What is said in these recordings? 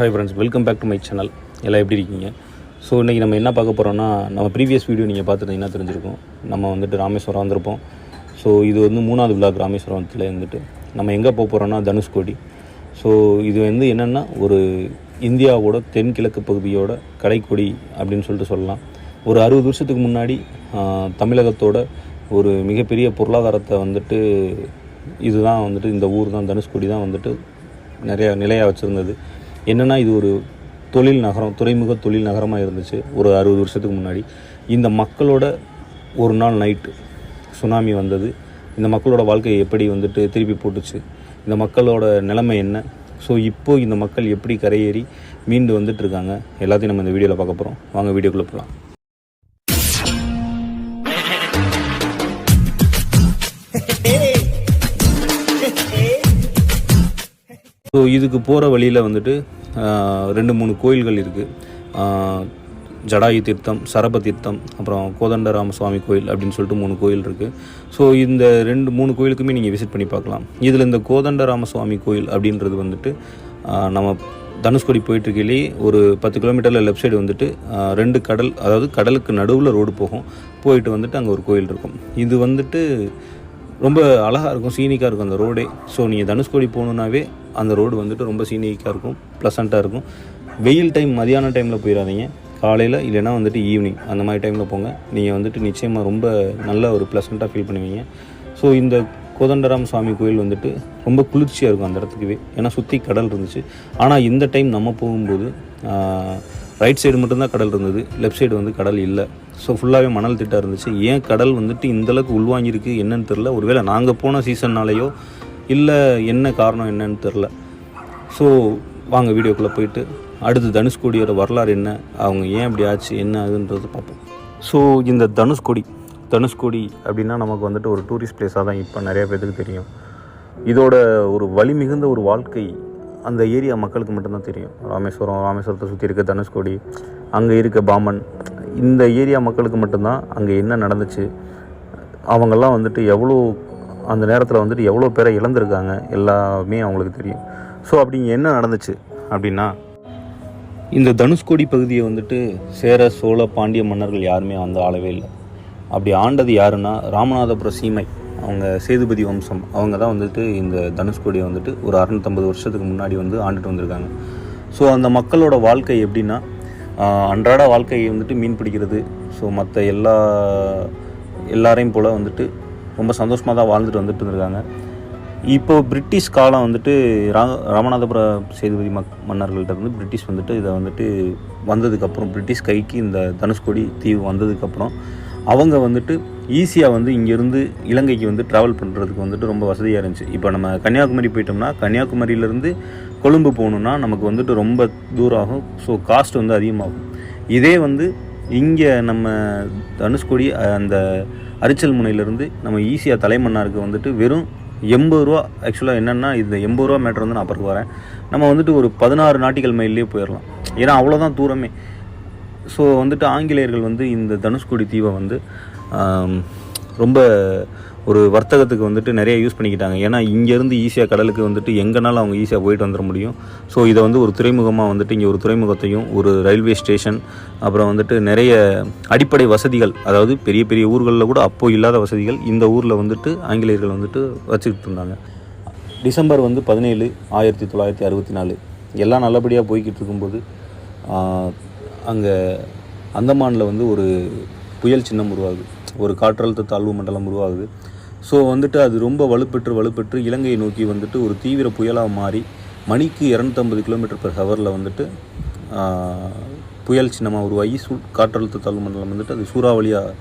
Hi friends, welcome back to my channel. எல்லாம் எப்படி இருக்கீங்க? ஸோ இன்றைக்கி நம்ம என்ன பார்க்க போகிறோம்னா, நம்ம ப்ரீவியஸ் வீடியோ நீங்கள் பார்த்துருந்தீங்கன்னா தெரிஞ்சிருக்கும். நம்ம வந்துட்டு ராமேஸ்வரம் வந்திருப்போம். ஸோ இது வந்து 3வது விளாக் ராமேஸ்வரத்தில் வந்துட்டு நம்ம எங்கே போக போகிறோம்னா தனுஷ்கோடி. ஸோ இது வந்து என்னென்னா, ஒரு இந்தியாவோட தென்கிழக்கு பகுதியோட கடைக்கொடி அப்படின்னு சொல்லிட்டு சொல்லலாம். ஒரு 60 வருஷத்துக்கு முன்னாடி தமிழகத்தோட ஒரு மிகப்பெரிய பொருளாதாரத்தை வந்துட்டு இதுதான் வந்துட்டு இந்த ஊர் தான் தனுஷ்கோடி தான் வந்துட்டு நிறையா நிலையாக வச்சுருந்தது. என்னென்னா, இது ஒரு தொழில் நகரம், துறைமுக தொழில் நகரமாக இருந்துச்சு ஒரு 60 வருஷத்துக்கு முன்னாடி. இந்த மக்களோட ஒரு நாள் நைட்டு சுனாமி வந்தது. இந்த மக்களோட வாழ்க்கையை எப்படி வந்துட்டு திருப்பி போட்டுச்சு, இந்த மக்களோட நிலைமை என்ன, ஸோ இப்போது இந்த மக்கள் எப்படி கரையேறி மீண்டு வந்துட்டு இருக்காங்க, எல்லாத்தையும் நம்ம இந்த வீடியோவில் பார்க்க போகிறோம். வாங்க வீடியோக்குள்ளே போகலாம். ஸோ இதுக்கு போகிற வழியில் வந்துட்டு 2-3 கோயில்கள் இருக்குது. ஜடாயு தீர்த்தம், சரப தீர்த்தம், அப்புறம் கோதண்டராம சுவாமி கோயில் அப்படின்னு சொல்லிட்டு 3 கோயில் இருக்குது. ஸோ இந்த 2-3 கோயிலுக்குமே நீங்கள் விசிட் பண்ணி பார்க்கலாம். இதில் இந்த கோதண்டராம சுவாமி கோயில் அப்படின்றது வந்துட்டு நம்ம தனுஷ்கோடி போயிட்டுருக்கையிலே ஒரு 10 கிலோமீட்டரில் லெஃப்ட் சைடு வந்துட்டு 2 கடல், அதாவது கடலுக்கு நடுவில் ரோடு போயிட்டு வந்துட்டு அங்கே ஒரு கோயில் இருக்கும். இது வந்துட்டு ரொம்ப அழகாக இருக்கும், சீனிக்காக இருக்கும் அந்த ரோடே. ஸோ நீங்கள் தனுஷ்கோடி போகணுன்னாவே அந்த ரோடு வந்துட்டு ரொம்ப சீனிக்காக இருக்கும், ப்ளசண்ட்டாக இருக்கும். வெயில் டைம் மதியான டைமில் போயிடாதீங்க, காலையில் இல்லைன்னா வந்துட்டு ஈவினிங் அந்த மாதிரி டைமில் போங்க. நீங்கள் வந்துட்டு நிச்சயமாக ரொம்ப நல்ல ஒரு ப்ளசண்ட்டாக ஃபீல் பண்ணுவீங்க. ஸோ இந்த கோதண்டராம சுவாமி கோயில் வந்துட்டு ரொம்ப குளிர்ச்சியாக இருக்கும் அந்த இடத்துக்குவே, ஏன்னா சுற்றி கடல் இருந்துச்சு. ஆனால் இந்த டைம் நம்ம போகும்போது ரைட் சைடு மட்டும்தான் கடல் இருந்தது, லெஃப்ட் சைடு வந்து கடல் இல்லை. ஸோ ஃபுல்லாகவே மணல் திட்டாக இருந்துச்சு. ஏன் கடல் வந்துட்டு இந்தளவுக்கு உள்வாங்கியிருக்கு என்னன்னு தெரில. ஒருவேளை நாங்கள் போன சீசன்னாலேயோ இல்லை என்ன காரணம் என்னன்னு தெரில. ஸோ வாங்க வீடியோக்குள்ளே போயிட்டு அடுத்து தனுஷ்கோடியோட வரலாறு என்ன, அவங்க ஏன் அப்படி ஆச்சு, என்ன ஆகுன்றது பார்ப்போம். ஸோ இந்த தனுஷ்கோடி அப்படின்னா நமக்கு வந்துட்டு ஒரு டூரிஸ்ட் பிளேஸாக தான் இப்போ நிறைய பேருக்கு தெரியும். இதோட ஒரு வலி மிகுந்த ஒரு வாழ்க்கை அந்த ஏரியா மக்களுக்கு மட்டும்தான் தெரியும். ராமேஸ்வரத்தை சுற்றி இருக்க தனுஷ்கோடி, அங்கே இருக்க பாம்பன், இந்த ஏரியா மக்களுக்கு மட்டும்தான் அங்கே என்ன நடந்துச்சு, அவங்கெல்லாம் வந்துட்டு எவ்வளோ அந்த நேரத்தில் வந்துட்டு எவ்வளோ பேரை இழந்திருக்காங்க எல்லாமே அவங்களுக்கு தெரியும். ஸோ அப்படி என்ன நடந்துச்சு அப்படின்னா, இந்த தனுஷ்கோடி பகுதியை வந்துட்டு சேர, சோழ, பாண்டிய மன்னர்கள் யாருமே வந்து ஆளவே இல்லை. அப்படி ஆண்டது யாருன்னா ராமநாதபுர சீமை, அவங்க சேதுபதி வம்சம், அவங்க தான் வந்துட்டு இந்த தனுஷ்கோடியை வந்துட்டு ஒரு 650 வருஷத்துக்கு முன்னாடி வந்து ஆண்டுட்டு வந்திருக்காங்க. ஸோ அந்த மக்களோட வாழ்க்கை எப்படின்னா, அன்றாட வாழ்க்கையை வந்துட்டு மீன் பிடிக்கிறது, ஸோ மற்ற எல்லாரையும் போல் வந்துட்டு ரொம்ப சந்தோஷமாக தான் வாழ்ந்துட்டு வந்துட்டு இருந்திருக்காங்க. இப்போது பிரிட்டிஷ் காலம் வந்துட்டு ராமநாதபுர சேதுபதி மன்னர்கள்ட்ட இருந்து பிரிட்டிஷ் வந்துட்டு இதை வந்துட்டு வந்ததுக்கப்புறம், பிரிட்டிஷ் கைக்கு இந்த தனுஷ்கோடி தீவு வந்ததுக்கப்புறம் அவங்க வந்துட்டு ஈஸியாக வந்து இங்கேருந்து இலங்கைக்கு வந்து ட்ராவல் பண்ணுறதுக்கு வந்துட்டு ரொம்ப வசதியாக இருந்துச்சு. இப்போ நம்ம கன்னியாகுமரி போயிட்டோம்னா, கன்னியாகுமரியிலேருந்து கொழும்பு போகணுன்னா நமக்கு வந்துட்டு ரொம்ப தூரம் ஆகும். ஸோ காஸ்ட் வந்து அதிகமாகும். இதே வந்து இங்கே நம்ம தனுஷ்கோடி அந்த அரிச்சல் முனையிலேருந்து நம்ம ஈஸியாக தலைமன்னாருக்கு வந்துட்டு வெறும் 80 ரூபா. ஆக்சுவலாக என்னென்னா, இந்த 80 ரூபா மேட்ரு வந்து நான் அப்புறம் வரேன். நம்ம வந்துட்டு ஒரு 16 நாட்டிக்கல் மைல்லே போயிடலாம், ஏன்னா அவ்வளோதான் தூரமே. ஸோ வந்துட்டு ஆங்கிலேயர்கள் வந்து இந்த தனுஷ்கோடி தீவை வந்து ரொம்ப ஒரு வர்த்தகத்துக்கு வந்துட்டு நிறைய யூஸ் பண்ணிக்கிட்டாங்க. ஏன்னா இங்கேருந்து ஈஸியாக கடலுக்கு வந்துட்டு எங்கேனாலும் அவங்க ஈஸியாக போயிட்டு வந்துட முடியும். ஸோ இதை வந்து ஒரு துறைமுகமாக வந்துட்டு இங்கே ஒரு துறைமுகத்தையும், ஒரு ரயில்வே ஸ்டேஷன், அப்புறம் வந்துட்டு நிறைய அடிப்படை வசதிகள், அதாவது பெரிய பெரிய ஊர்களில் கூட அப்போது இல்லாத வசதிகள் இந்த ஊரில் வந்துட்டு ஆங்கிலேயர்கள் வந்துட்டு வச்சுக்கிட்டு இருந்தாங்க. டிசம்பர் 17, 1964 எல்லாம் நல்லபடியாக போய்கிட்டு இருக்கும்போது அங்கே அந்தமானில் வந்து ஒரு புயல் சின்னம் உருவாகுது, ஒரு காற்றழுத்த தாழ்வு மண்டலம் உருவாகுது. ஸோ வந்துட்டு அது ரொம்ப வலுப்பெற்று இலங்கையை நோக்கி வந்துட்டு ஒரு தீவிர புயலாக மாறி மணிக்கு 250 km/h வந்துட்டு புயல் சின்னமாக உருவாகி காற்றழுத்த தாழ்வு மண்டலம் வந்துட்டு அது சூறாவளியாக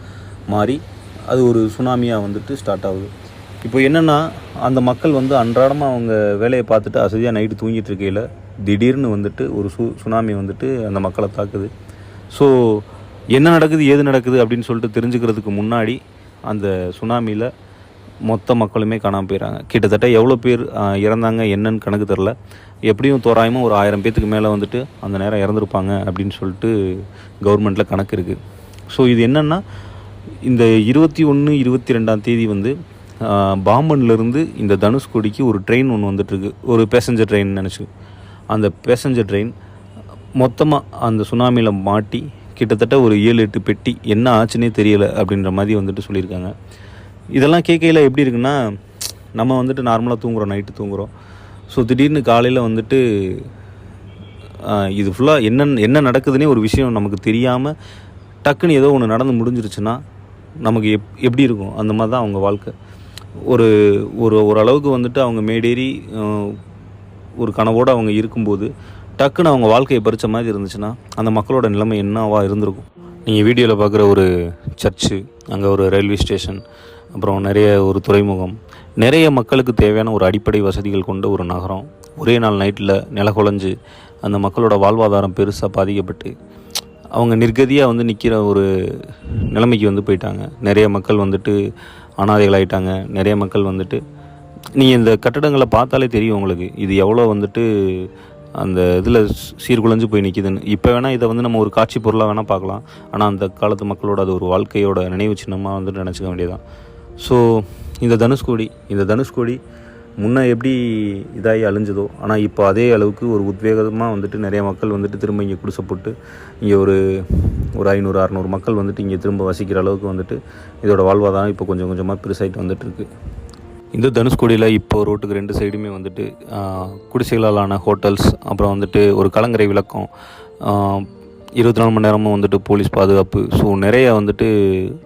மாறி அது ஒரு சுனாமியாக வந்துட்டு ஸ்டார்ட் ஆகுது. இப்போ என்னென்னா, அந்த மக்கள் வந்து அன்றாடமாக அவங்க வேலையை பார்த்துட்டு அசதியாக நைட்டு தூங்கிட்டு இருக்கையில் திடீர்னு வந்துட்டு ஒரு சுனாமி வந்துட்டு அந்த மக்களை தாக்குது. ஸோ என்ன நடக்குது, ஏது நடக்குது அப்படின்னு சொல்லிட்டு தெரிஞ்சுக்கிறதுக்கு முன்னாடி அந்த சுனாமியில் மொத்த மக்களுமே காணாமல் போயிடறாங்க. கிட்டத்தட்ட எவ்வளோ பேர் இறந்தாங்க என்னன்னு கணக்கு தெரில. எப்படியும் தோராயமாக ஒரு 1000 பேத்துக்கு மேலே வந்துட்டு அந்த நேரம் இறந்துருப்பாங்க அப்படின்னு சொல்லிட்டு கவர்மெண்ட்டில் கணக்கு இருக்குது. ஸோ இது என்னென்னா, இந்த 21, 22ஆம் தேதி வந்து பாம்பன்லேருந்து இந்த தனுஷ்கோடிக்கு ஒரு ட்ரெயின் ஒன்று வந்துட்டுருக்கு, ஒரு பேசஞ்சர் ட்ரெயின் நினச்சி. அந்த பேசஞ்சர் ட்ரெயின் மொத்தமாக அந்த சுனாமியில் மாட்டி கிட்டத்தட்ட ஒரு 7-8 பெட்டி என்ன ஆச்சுன்னே தெரியலை அப்படின்ற மாதிரி வந்துட்டு சொல்லியிருக்காங்க. இதெல்லாம் கேட்கையில் எப்படி இருக்குன்னா, நம்ம வந்துட்டு நார்மலாக தூங்குகிறோம், நைட்டு தூங்குகிறோம். ஸோ திடீர்னு காலையில் வந்துட்டு இது ஃபுல்லாக என்ன நடக்குதுன்னே ஒரு விஷயம் நமக்கு தெரியாமல் டக்குன்னு ஏதோ ஒன்று நடந்து முடிஞ்சிருச்சுன்னா நமக்கு எப்படி இருக்கும்? அந்த மாதிரி தான் அவங்க வாழ்க்கை. ஒரு ஒரு ஓரளவுக்கு வந்துட்டு அவங்க மேடேறி ஒரு கனவோடு அவங்க இருக்கும்போது டக்குன்னு அவங்க வாழ்க்கையை பறித்த மாதிரி இருந்துச்சுன்னா அந்த மக்களோட நிலைமை என்னவா இருந்திருக்கும்? நீங்கள் வீடியோவில் பார்க்குற ஒரு சர்ச்சு, அங்கே ஒரு ரயில்வே ஸ்டேஷன், அப்புறம் நிறைய ஒரு துறைமுகம், நிறைய மக்களுக்கு தேவையான ஒரு அடிப்படை வசதிகள் கொண்ட ஒரு நகரம் ஒரே நாள் நைட்டில் நிலகுலைஞ்சு அந்த மக்களோட வாழ்வாதாரம் பெருசாக பாதிக்கப்பட்டு அவங்க நிர்கதியாக வந்து நிற்கிற ஒரு நிலைமைக்கு வந்து போயிட்டாங்க. நிறைய மக்கள் வந்துட்டு அனாதைகளாயிட்டாங்க. நிறைய மக்கள் வந்துட்டு நீங்கள் இந்த கட்டடங்களை பார்த்தாலே தெரியும் உங்களுக்கு இது எவ்வளோ வந்துட்டு அந்த இதில் சீர்குலைஞ்சு போய் நிற்கிதுன்னு. இப்போ வேணால் இதை வந்து நம்ம ஒரு காட்சி பொருளாக வேணால் பார்க்கலாம். ஆனால் அந்த காலத்து மக்களோட அது ஒரு வாழ்க்கையோட நினைவு சின்னமாக வந்துட்டு நினச்சிக்க வேண்டியதான். ஸோ இந்த தனுஷ்கோடி முன்னே எப்படி இதாகி அழிஞ்சதோ, ஆனால் இப்போ அதே அளவுக்கு ஒரு உத்வேகமாக வந்துட்டு நிறைய மக்கள் வந்துட்டு திரும்ப இங்கே குடிசைப்பட்டு இங்கே ஒரு 500-600 மக்கள் வந்துட்டு இங்கே திரும்ப வசிக்கிற அளவுக்கு வந்துட்டு இதோட வாழ்வாதாரம் இப்போ கொஞ்சம் கொஞ்சமாக பெருசாகிட்டு வந்துட்டுருக்கு. இந்த தனுஷ்கோடியில் இப்போ ரோட்டுக்கு 2 சைடுமே வந்துட்டு குடிசைகளாலான ஹோட்டல்ஸ், அப்புறம் வந்துட்டு ஒரு கலங்கரை விளக்கம், 24 மணி நேரமும் வந்துட்டு போலீஸ் பாதுகாப்பு. ஸோ நிறைய வந்துட்டு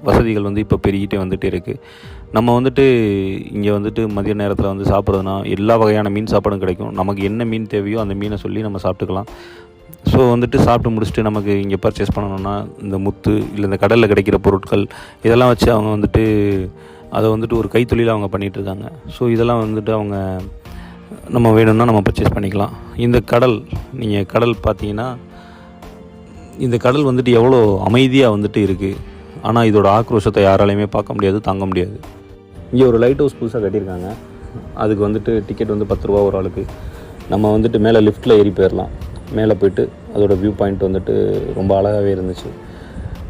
வசதிகள் வந்து இப்போ பெருகிட்டே வந்துட்டு இருக்குது. நம்ம வந்துட்டு இங்கே வந்துட்டு மதிய நேரத்தில் வந்து சாப்பிட்றதுனா எல்லா வகையான மீன் சாப்பாடும் கிடைக்கும். நமக்கு என்ன மீன் தேவையோ அந்த மீனை சொல்லி நம்ம சாப்பிட்டுக்கலாம். ஸோ வந்துட்டு சாப்பிட்டு முடிச்சுட்டு நமக்கு இங்கே பர்ச்சேஸ் பண்ணணுன்னா இந்த முத்து இல்லை இந்த கடலில் கிடைக்கிற பொருட்கள் இதெல்லாம் வச்சு அவங்க வந்துட்டு அதை வந்துட்டு ஒரு கைத்தொழில் அவங்க பண்ணிகிட்ருக்காங்க. ஸோ இதெல்லாம் வந்துட்டு அவங்க நம்ம வேணும்னா நம்ம பர்ச்சேஸ் பண்ணிக்கலாம். இந்த நீங்கள் கடல் பார்த்தீங்கன்னா இந்த கடல் வந்துட்டு எவ்வளோ அமைதியாக வந்துட்டு இருக்குது. ஆனால் இதோட ஆக்ரோஷத்தை யாராலையுமே பார்க்க முடியாது, தாங்க முடியாது. இங்கே ஒரு லைட் ஹவுஸ் புதுசாக கட்டியிருக்காங்க. அதுக்கு வந்துட்டு டிக்கெட் வந்து 10 ரூபா ஒரு ஆளுக்கு. நம்ம வந்துட்டு மேலே லிஃப்ட்டில் ஏறி போயிடலாம். மேலே போய்ட்டு அதோடய வியூ பாயிண்ட் வந்துட்டு ரொம்ப அழகாகவே இருந்துச்சு.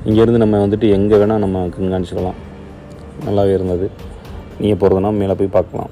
இங்கேருந்து நம்ம வந்துட்டு எங்கே வேணால் நம்ம கண்காணிச்சிக்கலாம். நல்லாவே இருந்தது. நீங்கள் போகிறதுனா மேலே போய் பார்க்கலாம்.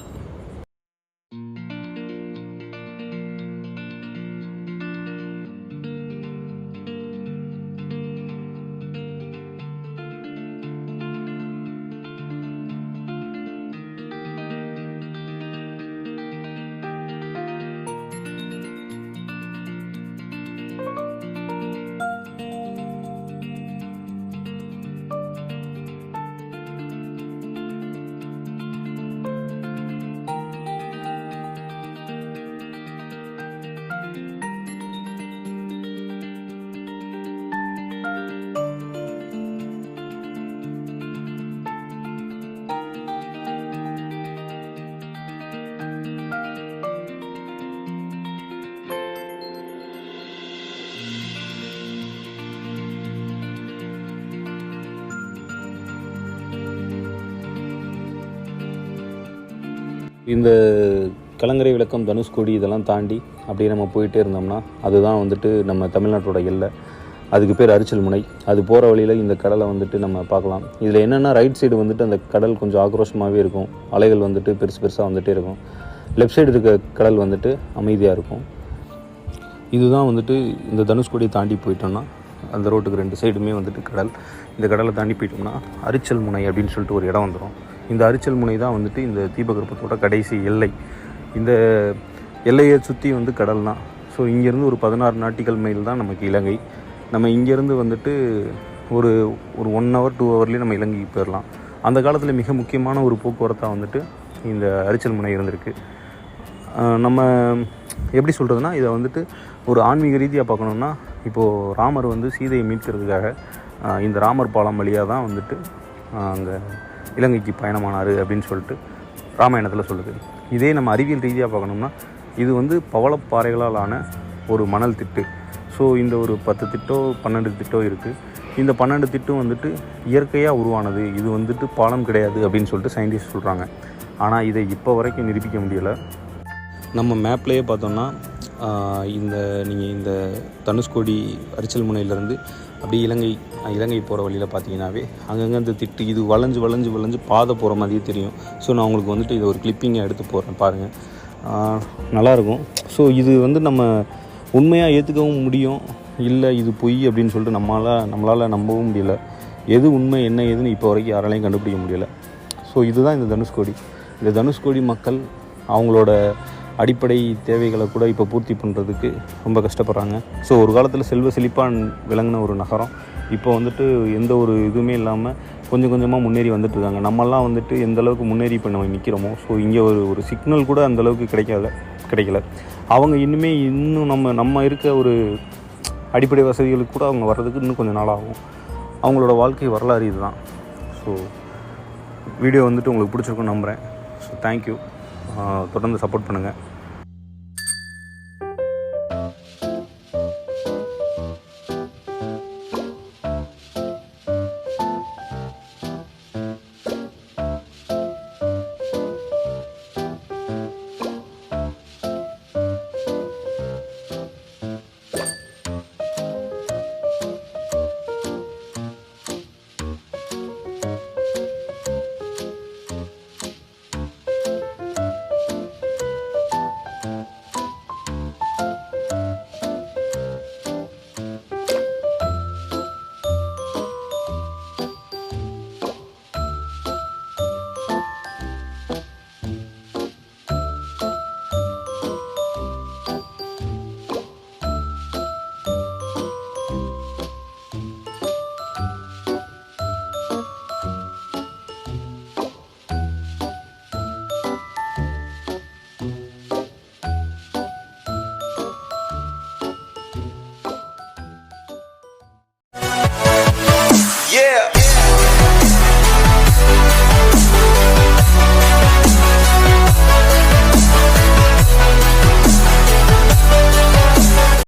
இந்த கலங்கரை விளக்கம், தனுஷ்கோடி இதெல்லாம் தாண்டி அப்படியே நம்ம போயிட்டே இருந்தோம்னா அதுதான் வந்துட்டு நம்ம தமிழ்நாட்டோட எல்லை. அதுக்கு பேர் அரிச்சல் முனை. அது போகிற வழியில் இந்த கடலை வந்துட்டு நம்ம பார்க்கலாம். இதில் என்னென்னா ரைட் சைடு வந்துட்டு அந்த கடல் கொஞ்சம் ஆக்ரோஷமாகவே இருக்கும். அலைகள் வந்துட்டு பெருசாக வந்துகிட்டே இருக்கும். லெஃப்ட் சைடு இருக்க கடல் வந்துட்டு அமைதியாக இருக்கும். இதுதான் வந்துட்டு இந்த தனுஷ்கோடியை தாண்டி போயிட்டோம்னா அந்த ரோட்டுக்கு 2 சைடுமே வந்துட்டு கடல். இந்த கடலை தாண்டி போயிட்டோம்னா அரிச்சல் முனை அப்படின்னு சொல்லிட்டு ஒரு இடம் வந்துடும். இந்த அரிச்சல் முனை தான் வந்துட்டு இந்த தீபகற்பத்தோட கடைசி எல்லை. இந்த எல்லையை சுற்றி வந்து கடல் தான். ஸோ இங்கேருந்து ஒரு 16 நாட்டிக்கல் மைல் தான் நமக்கு இலங்கை. நம்ம இங்கேருந்து வந்துட்டு ஒரு 1 hour 2 hourலேயே நம்ம இலங்கைக்கு போயிடலாம். அந்த காலத்தில் மிக முக்கியமான ஒரு போக்குவரத்தாக வந்துட்டு இந்த அரிச்சல் முனை இருந்திருக்கு. நம்ம எப்படி சொல்கிறதுனா இதை வந்துட்டு ஒரு ஆன்மீக ரீதியாக பார்க்கணுன்னா இப்போது ராமர் வந்து சீதையை மீட்கிறதுக்காக இந்த ராமர் பாலம் வழியாக தான் வந்துட்டு அங்கே இலங்கைக்கு பயணமானார் அப்படின்னு சொல்லிட்டு ராமாயணத்தில் சொல்லுது. இதே நம்ம அறிவியல் ரீதியாக பார்க்கணும்னா இது வந்து பவளப்பாறைகளால் ஆன ஒரு மணல் திட்டு. ஸோ இந்த ஒரு 10 திட்டோ 12 திட்டோ இருக்குது. இந்த 12 திட்டம் வந்துட்டு இயற்கையாக உருவானது. இது வந்துட்டு பாலம் கிடையாது அப்படின்னு சொல்லிட்டு சயின்டிஸ்ட் சொல்கிறாங்க. ஆனால் இதை இப்போ வரைக்கும் நிரூபிக்க முடியலை. நம்ம மேப்லேயே பார்த்தோம்னா நீங்கள் இந்த தனுஷ்கோடி அரிச்சல் முனையிலேருந்து அப்படியே இலங்கை போகிற வழியில் பார்த்தீங்கன்னாவே அங்கங்கே அந்த திட்டு இது வளைஞ்சு பாதை போகிற மாதிரியே தெரியும். ஸோ நான் உங்களுக்கு வந்துட்டு இதை ஒரு கிளிப்பிங்கை எடுத்து போடுறேன் பாருங்கள், நல்லாயிருக்கும். ஸோ இது வந்து நம்ம உண்மையாக ஏற்றுக்கவும் முடியும், இல்லை இது பொய் அப்படின்னு சொல்லிட்டு நம்மளால் நம்பவும் முடியல. எது உண்மை என்ன ஏதுன்னு இப்போ வரைக்கும் யாராலையும் கண்டுபிடிக்க முடியலை. ஸோ இதுதான் இந்த தனுஷ்கோடி. இந்த தனுஷ்கோடி மக்கள் அவங்களோட அடிப்படை தேவைகளை கூட இப்போ பூர்த்தி பண்ணுறதுக்கு ரொம்ப கஷ்டப்படுறாங்க. ஸோ ஒரு காலத்தில் செல்வ செழிப்பாக விளங்கின ஒரு நகரம் இப்போ வந்துட்டு எந்த ஒரு இதுவுமே இல்லாமல் கொஞ்சம் கொஞ்சமாக முன்னேறி வந்துட்டுருக்காங்க. நம்மெல்லாம் வந்துட்டு எந்த அளவுக்கு முன்னேறி இப்போ நம்ம நிற்கிறோமோ, ஸோ இங்கே ஒரு சிக்னல் கூட அந்தளவுக்கு கிடைக்கல. அவங்க இன்னும் நம்ம இருக்க ஒரு அடிப்படை வசதிகளுக்கு கூட அவங்க வர்றதுக்கு இன்னும் கொஞ்சம் நாளாகும். அவங்களோட வாழ்க்கை வரலாறு இதுதான். ஸோ வீடியோ வந்துட்டு உங்களுக்கு பிடிச்சிருக்குன்னு நம்புகிறேன். So thank you. தொடர்ந்து சப்போர்ட் பண்ணுங்கள்.